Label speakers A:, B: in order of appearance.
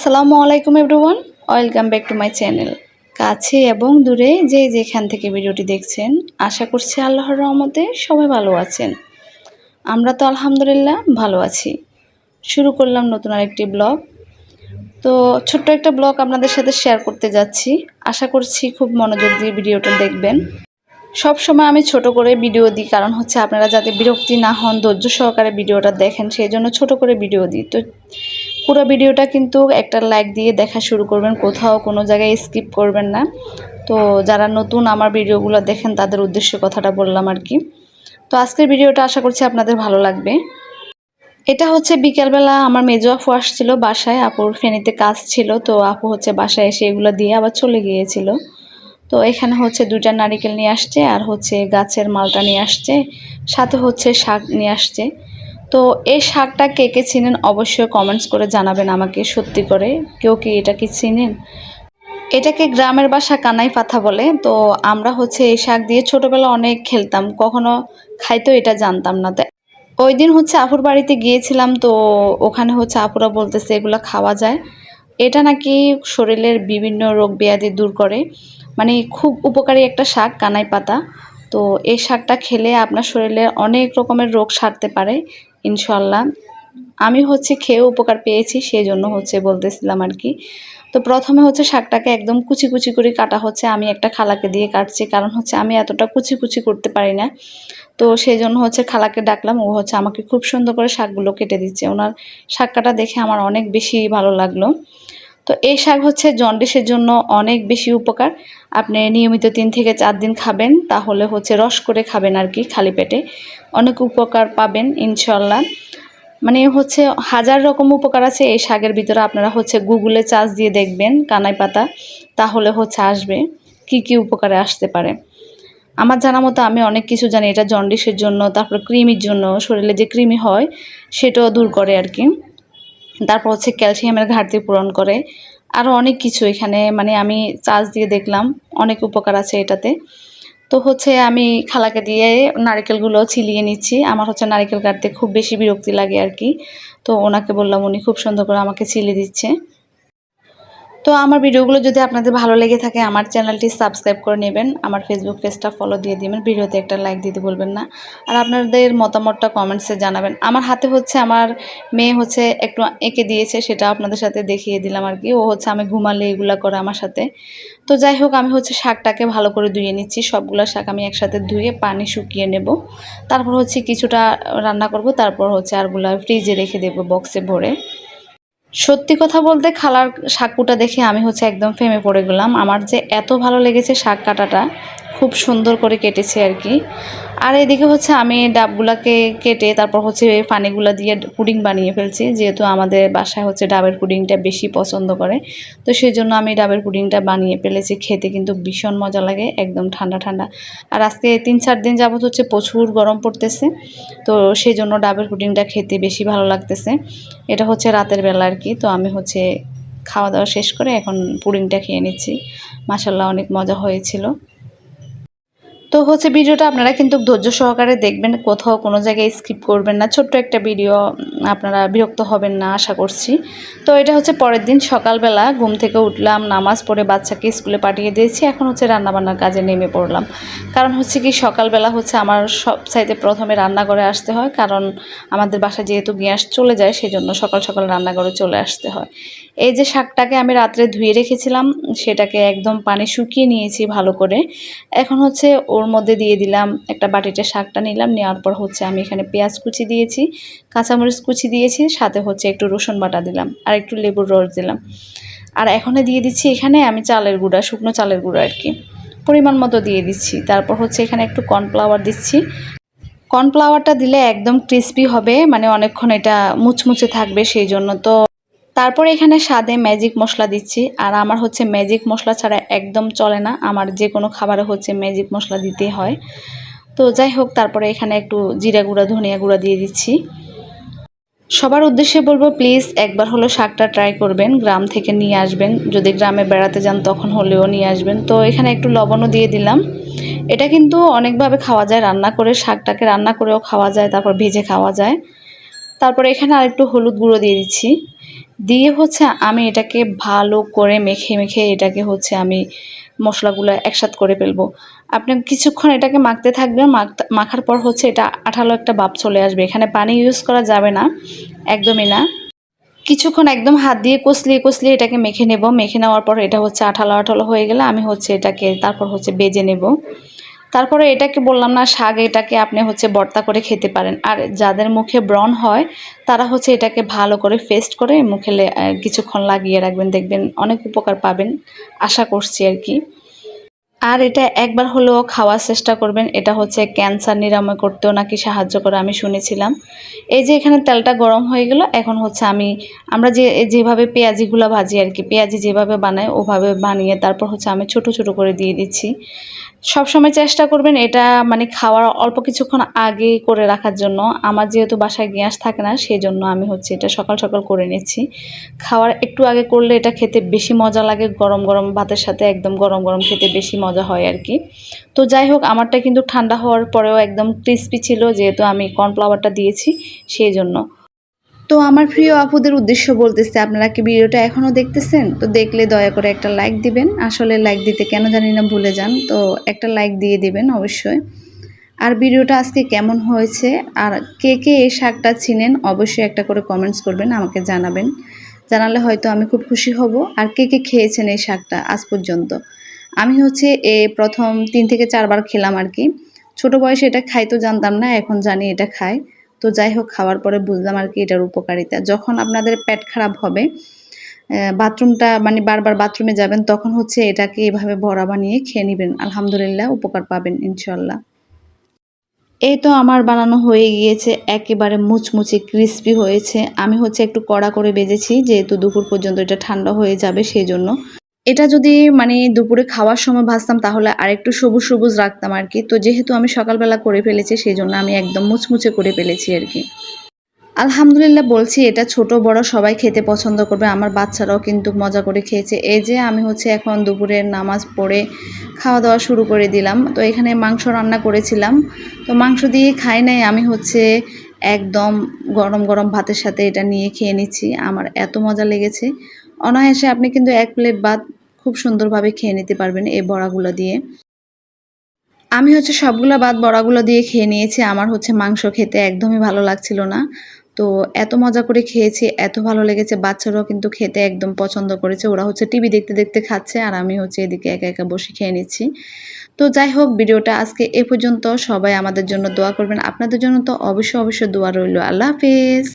A: আসসালামু আলাইকুম everyone, welcome back to my channel. কাছে এবং দূরে যে যেখান থেকে ভিডিওটি দেখছেন, আশা করছি আল্লাহর রহমতে সবাই ভালো আছেন। আমরা তো আলহামদুলিল্লাহ ভালো আছি। শুরু করলাম নতুন আরেকটি ব্লগ। তো ছোট্ট একটা ব্লগ আপনাদের সাথে শেয়ার করতে যাচ্ছি। আশা করছি খুব মনোযোগ দিয়ে ভিডিওটা দেখবেন। সব সময় আমি ছোট করে ভিডিও দিই, কারণ হচ্ছে আপনারা যাতে বিরক্তি না হন, ধৈর্য সহকারে ভিডিওটা দেখেন, সেই জন্য ছোট করে ভিডিও দিই। তো পুরো ভিডিওটা কিন্তু একটা লাইক দিয়ে দেখা শুরু করবেন, কোথাও কোনো জায়গায় স্কিপ করবেন না। তো যারা নতুন আমার ভিডিওগুলো দেখেন তাদের উদ্দেশ্যে কথাটা বললাম আর কি। তো আজকের ভিডিওটা আশা করছি আপনাদের ভালো লাগবে। এটা হচ্ছে বিকেলবেলা আমার মেজো আপু আসছিল বাসায়, আপুর ফেনীতে কাজ ছিল, তো আপু হচ্ছে বাসায় এসে এগুলো দিয়ে আবার চলে গিয়েছিল। তো এখানে হচ্ছে 2টা নারিকেল নিয়ে আসছে, আর হচ্ছে গাছের মালটা নিয়ে আসছে, সাথে হচ্ছে শাক নিয়ে আসছে। তো এই শাকটা কে কে চিনেন অবশ্যই কমেন্টস করে জানাবেন আমাকে, সত্যি করে কেউ কি এটা কি চিনেন? এটাকে গ্রামের ভাষা কানাই পাতা বলে। তো আমরা হচ্ছে এই শাক দিয়ে ছোটবেলা অনেক খেলতাম, কখনো খাইতো এটা জানতাম না। তো ওই দিন হচ্ছে আপুর বাড়িতে গিয়েছিলাম, তো ওখানে হচ্ছে আপুরা বলতেছে এগুলো খাওয়া যায়, এটা নাকি শরীরের বিভিন্ন রোগ ব্যাধি দূর করে, মানে খুব উপকারী একটা শাক কানাই পাতা। তো এই শাকটা খেলে আপনার শরীরের অনেক রকমের রোগ সারতে পারে ইনশাল্লাহ। আমি হচ্ছে খেয়ে উপকার পেয়েছি, সেই জন্য হচ্ছে বলতেছিলাম আর কি। তো প্রথমে হচ্ছে শাকটাকে একদম কুচি কুচি করে কাটা হচ্ছে, আমি একটা খালাকে দিয়ে কাটছি, কারণ হচ্ছে আমি এতটা কুচি কুচি করতে পারি না। তো সেই জন্য হচ্ছে খালাকে ডাকলাম, ও হচ্ছে আমাকে খুব সুন্দর করে শাকগুলো কেটে দিচ্ছে। ওনার শাক কাটা দেখে আমার অনেক বেশি ভালো লাগলো। তো এই শাক হচ্ছে জন্ডিসের জন্য অনেক বেশি উপকার। আপনি নিয়মিত 3 থেকে 4 দিন খাবেন, তাহলে হচ্ছে রস করে খাবেন আর কি, খালি পেটে অনেক উপকার পাবেন ইনশাল্লাহ। মানে হচ্ছে হাজার রকম উপকার আছে এই শাকের ভিতরে। আপনারা হচ্ছে গুগলে সার্চ দিয়ে দেখবেন কানাই পাতা, তাহলে হচ্ছে আসবে কি কি উপকারে আসতে পারে। আমার জানা মতো আমি অনেক কিছু জানি। এটা জন্ডিসের জন্য, তারপর কৃমির জন্য, শরীরে যে কৃমি হয় সেটাও দূর করে আর কি। তারপর হচ্ছে ক্যালসিয়ামের ঘাটতি পূরণ করে, আরও অনেক কিছু এখানে, মানে আমি চার্জ দিয়ে দেখলাম অনেক উপকার আছে এটাতে। তো হচ্ছে আমি খালাকে দিয়ে নারকেলগুলো ছিলিয়ে নিচ্ছি। আমার হচ্ছে নারকেল কাটতে খুব বেশি বিরক্তি লাগে আর কি। তো ওনাকে বললাম, উনি খুব সুন্দর করে আমাকে ছিলে দিচ্ছে। তো আমার ভিডিওগুলো যদি আপনাদের ভালো লেগে থাকে, আমার চ্যানেলটি সাবস্ক্রাইব করে নেবেন, আমার ফেসবুক পেজটা ফলো দিয়ে দিবেন, ভিডিওতে একটা লাইক দিতে বলবেন না। আর আপনাদের মতামতটা কমেন্টসে জানাবেন। আমার হাতে হচ্ছে আমার মেয়ে হচ্ছে একটু এঁকে দিয়েছে, সেটা আপনাদের সাথে দেখিয়ে দিলাম আর কি। ও হচ্ছে আমি ঘুমালে এগুলা করে আমার সাথে। তো যাই হোক, আমি হচ্ছে শাকটাকে ভালো করে ধুয়ে নিচ্ছি। সবগুলো শাক আমি একসাথে ধুয়ে পানি শুকিয়ে নেব। তারপর হচ্ছে কিছুটা রান্না করব, তারপর হচ্ছে আরগুলা ফ্রিজে রেখে দেব বক্সে ভরে। সত্যি কথা বলতে খালার শাকুটা দেখে আমি হচ্ছে একদম ফেমে পড়ে গেলাম। আমার যে এত ভালো লেগেছে শাক কাটাটা, খুব সুন্দর করে কেটেছে আর কি। আর এদিকে হচ্ছে আমি ডাবগুলাকে কেটে তারপর হচ্ছে পানিগুলা দিয়ে পুডিং বানিয়ে ফেলছি, যেহেতু আমাদের বাসায় হচ্ছে ডাবের পুডিংটা বেশি পছন্দ করে। তো সেই জন্য আমি ডাবের পুডিংটা বানিয়ে ফেলেছি। খেতে কিন্তু ভীষণ মজা লাগে, একদম ঠান্ডা ঠান্ডা। আর আজকে 3-4 দিন যাবত হচ্ছে প্রচুর গরম পড়তেছে, তো সেই জন্য ডাবের পুডিংটা খেতে বেশি ভালো লাগতেছে। এটা হচ্ছে রাতের বেলা আর কি। তো আমি হচ্ছে খাওয়া দাওয়া শেষ করে এখন পুডিংটা খেয়ে নিচ্ছি। মাশাআল্লাহ অনেক মজা হয়েছিল। তো হচ্ছে ভিডিওটা আপনারা কিন্তু ধৈর্য সহকারে দেখবেন, কোথাও কোনো জায়গায় স্কিপ করবেন না। ছোট্ট একটা ভিডিও, আপনারা বিরক্ত হবেন না আশা করছি। তো এটা হচ্ছে পরের দিন সকালবেলা ঘুম থেকে উঠলাম, নামাজ পড়ে বাচ্চাকে স্কুলে পাঠিয়ে দিয়েছি। এখন হচ্ছে রান্নাবান্নার কাজে নেমে পড়লাম। কারণ হচ্ছে কি, সকালবেলা হচ্ছে আমার সব চাইতে প্রথমে রান্নাঘরে আসতে হয়, কারণ আমাদের বাসায় যেহেতু গ্যাস চলে যায়, সেজন্য সকাল সকাল রান্নাঘরে চলে আসতে হয়। এই যে শাকটাকে আমি রাত্রে ধুয়ে রেখেছিলাম, সেটাকে একদম পানি শুকিয়ে নিয়েছি ভালো করে। এখন হচ্ছে ওর মধ্যে দিয়ে দিলাম, একটা বাটিতে শাকটা নিলাম, নেওয়ার পর হচ্ছে আমি এখানে পেঁয়াজ কুচি দিয়েছি, কাঁচামরিচ কুচি দিয়েছি, সাথে হচ্ছে একটু রসুন বাটা দিলাম, আর একটু লেবুর রস দিলাম। আর এখন দিয়ে দিচ্ছি এখানে আমি চালের গুঁড়া, শুকনো চালের গুঁড়া আর কি, পরিমাণ মতো দিয়ে দিচ্ছি। তারপর হচ্ছে এখানে একটু কর্নফ্লাওয়ার দিচ্ছি। কর্নফ্লাওয়ারটা দিলে একদম ক্রিস্পি হবে, মানে অনেকক্ষণ এটা মুচমুচে থাকবে সেই জন্য। তো তারপরে এখানে স্বাদে ম্যাজিক মশলা দিচ্ছি। আর আমার হচ্ছে ম্যাজিক মশলা ছাড়া একদম চলে না, আমার যে কোনো খাবারে হচ্ছে ম্যাজিক মশলা দিতেই হয়। তো যাই হোক, তারপরে এখানে একটু জিরা গুঁড়া, ধনিয়া গুঁড়া দিয়ে দিচ্ছি। সবার উদ্দেশ্যে বলবো, প্লিজ একবার হলো শাকটা ট্রাই করবেন, গ্রাম থেকে নিয়ে আসবেন, যদি গ্রামে বেড়াতে যান তখন হলেও নিয়ে আসবেন। তো এখানে একটু লবণও দিয়ে দিলাম। এটা কিন্তু অনেকভাবে খাওয়া যায়, রান্না করে, শাকটাকে রান্না করেও খাওয়া যায়, তারপর ভেজে খাওয়া যায়। তারপরে এখানে আরেকটু হলুদ গুঁড়ো দিয়ে দিচ্ছি। দিয়ে হচ্ছে আমি এটাকে ভালো করে মেখে মেখে এটাকে হচ্ছে আমি মশলাগুলো একসাথে করে ফেলবো। আপনি কিছুক্ষণ এটাকে মাখতে থাকবেন, মাখার পর হচ্ছে এটা আঠালো একটা ভাব চলে আসবে। এখানে পানি ইউজ করা যাবে না, একদমই না। কিছুক্ষণ একদম হাত দিয়ে কষলিয়ে কষলিয়ে এটাকে মেখে নেব। মেখে নেওয়ার পর এটা হচ্ছে আঠালো আঠালো হয়ে গেলে আমি হচ্ছে এটাকে তারপর হচ্ছে ভেজে নেব। তারপরে এটাকে বললাম না, শাক এটাকে আপনি হচ্ছে ভর্তা করে খেতে পারেন। আর যাদের মুখে ব্রণ হয় তারা হচ্ছে এটাকে ভালো করে পেস্ট করে মুখে কিছুক্ষণ লাগিয়ে রাখবেন, দেখবেন অনেক উপকার পাবেন, আশা করছি আর কি। আর এটা একবার হলেও খাওয়ার চেষ্টা করবেন। এটা হচ্ছে ক্যান্সার নিরাময় করতেও নাকি সাহায্য করে আমি শুনেছিলাম। এই যে এখানে তেলটা গরম হয়ে গেল, এখন হচ্ছে আমরা যেভাবে পেঁয়াজিগুলো ভাজি আর কি, পেঁয়াজি যেভাবে বানাই ওভাবে বানিয়ে তারপর হচ্ছে আমি ছোট ছোট করে দিয়ে দিচ্ছি। সবসময় চেষ্টা করবেন এটা মানে খাওয়ার অল্প কিছুক্ষণ আগে করে রাখার জন্য। আমার যেহেতু বাসায় গ্যাস থাকে না, সেজন্য আমি হচ্ছে এটা সকাল সকাল করে নিচ্ছি। খাওয়ার একটু আগে করলে এটা খেতে বেশি মজা লাগে, গরম গরম ভাতের সাথে একদম গরম গরম খেতে বেশি মজা হয় আর কি। তো যাই হোক, আমারটা কিন্তু ঠান্ডা হওয়ার পরেও একদম ক্রিস্পি ছিল, যেহেতু আমি কর্নফ্লাওয়ারটা দিয়েছি সেই জন্য। তো আমার প্রিয় আপুদের উদ্দেশ্য বলতেছে, আপনারা কি ভিডিওটা এখনও দেখতেছেন? তো দেখলে দয়া করে একটা লাইক দিবেন। আসলে লাইক দিতে কেন জানি না ভুলে যান, তো একটা লাইক দিয়ে দিবেন অবশ্যই। আর ভিডিওটা আজকে কেমন হয়েছে, আর কে কে এই শাকটা চিনেন অবশ্যই একটা করে কমেন্টস করবেন, আমাকে জানাবেন। জানালে হয়তো আমি খুব খুশি হব। আর কে কে খেয়েছেন এই শাকটা আজ পর্যন্ত? আমি হচ্ছে প্রথম ৩ থেকে ৪ বার খেলাম আর কি। ছোট বয়সে এটা খাইতো জানতাম না, এখন জানি এটা খায়। তো যাই হোক, খাওয়ার পরে বুঝলাম আর কি এটার উপকারিতা। যখন আপনাদের পেট খারাপ হবে, বাথরুমটা মানে বারবার বাথরুমে যাবেন, তখন হচ্ছে এটাকে এভাবে বড়া বানিয়ে খেয়ে নিবেন। আলহামদুলিল্লাহ উপকার পাবেন ইনশাল্লাহ। এই তো আমার বানানো হয়ে গিয়েছে, একেবারে মুচমুচে ক্রিস্পি হয়েছে। আমি হচ্ছে একটু কড়া করে ভেজেছি, যেহেতু দুপুর পর্যন্ত এটা ঠান্ডা হয়ে যাবে সেজন্য। এটা যদি মানে দুপুরে খাওয়ার সময় ভাজতাম তাহলে আরেকটু সবুজ সবুজ রাখতাম আর কি। তো যেহেতু আমি সকালবেলা করে ফেলেছি সেজন্য আমি একদম মুচমুচে করে ফেলেছি আর কি। আলহামদুলিল্লাহ বলছি, এটা ছোট বড় সবাই খেতে পছন্দ করবে। আমার বাচ্চারাও কিন্তু মজা করে খেয়েছে। এই যে আমি হচ্ছে এখন দুপুরের নামাজ পড়ে খাওয়া দাওয়া শুরু করে দিলাম। তো এখানে মাংস রান্না করেছিলাম, তো মাংস দিয়ে খাই নাই, আমি হচ্ছে একদম গরম গরম ভাতের সাথে এটা নিয়ে খেয়ে নিচ্ছি। আমার এত মজা লেগেছে। অনায়াসে আপনি কিন্তু ১ প্লেট ভাত খুব সুন্দরভাবে খেয়ে নিতে পারবেন এই বড়াগুলো দিয়ে। আমি হচ্ছে সবগুলা ভাত বড়াগুলো দিয়ে খেয়ে নিয়েছি। আমার হচ্ছে মাংস খেতে একদমই ভালো লাগছিল না। তো এত মজা করে খেয়েছি, এত ভালো লেগেছে। বাচ্চারাও কিন্তু খেতে একদম পছন্দ করেছে। ওরা হচ্ছে টিভি দেখতে দেখতে খাচ্ছে, আর আমি হচ্ছে এদিকে একা একা বসে খেয়ে নিচ্ছি। তো যাই হোক, ভিডিওটা আজকে এ পর্যন্ত। সবাই আমাদের জন্য দোয়া করবেন। আপনাদের জন্য তো অবশ্যই অবশ্যই দোয়া রইল। আল্লাহ হাফেজ।